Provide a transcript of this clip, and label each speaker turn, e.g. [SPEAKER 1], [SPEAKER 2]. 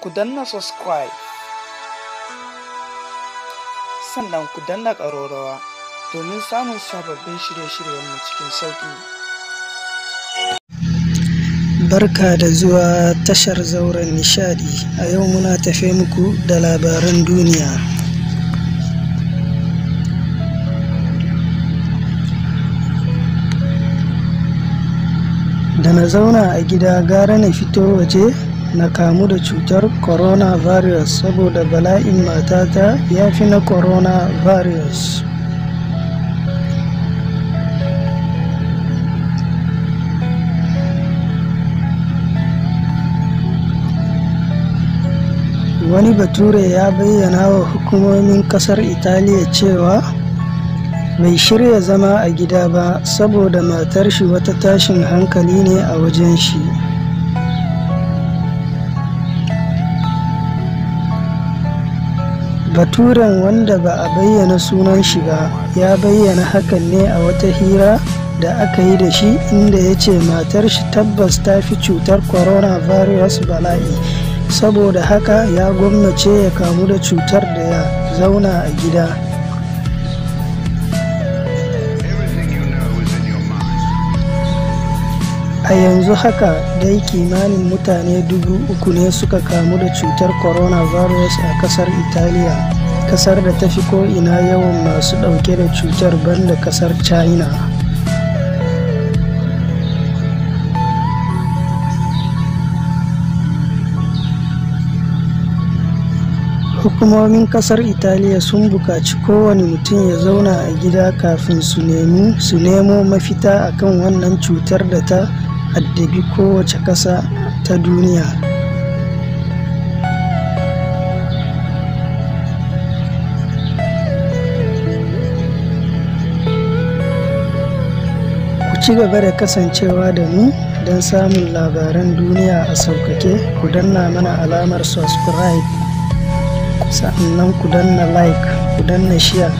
[SPEAKER 1] ku danna subscribe sannan ku danna ƙararrawa domin samun sababbin shirye-shiryenmu cikin sauƙi.
[SPEAKER 2] Barka da zuwa tashar Zauren Nishadi. A yau muna tafe muku da labaran duniya. Da na zauna a gida gara na fito waje na kamu da cutar coronavirus saboda bala'in matata ya fi na coronavirus. Wani bature ya bayyana wa hukumomin kasar Italiya cewa bai shirya zama a gida ba saboda matar shi wata tashin hankali ne a wajen shi. Baturen, wanda ba a bayyana sunan shi ba, ya bayyana hakan ne a wata hira da aka yi da shi, inda ya ce matar shi tabbas ta fi cutar coronavirus bala'i, saboda haka ya gwammace ya kamu da cutar da ya zauna a gida. A yanzu haka dai kimanin mutane 3,000 ne suka kamu da cutar coronavirus a kasar Italiya, kasar da ta fi ko'ina yawan masu ɗauke da cutar banda kasar China. Hukumomin kasar Italiya sun buƙaci kowane mutum ya zauna a gida kafin su nemo mafita akan wannan cutar da ta addabi kowace ƙasa ta duniya. Ku ci gaba da kasancewa da mu don samun labaran duniya a sauƙaƙe. Ku danna mana alamar subscribe, sannan ku danna like, ku danna share.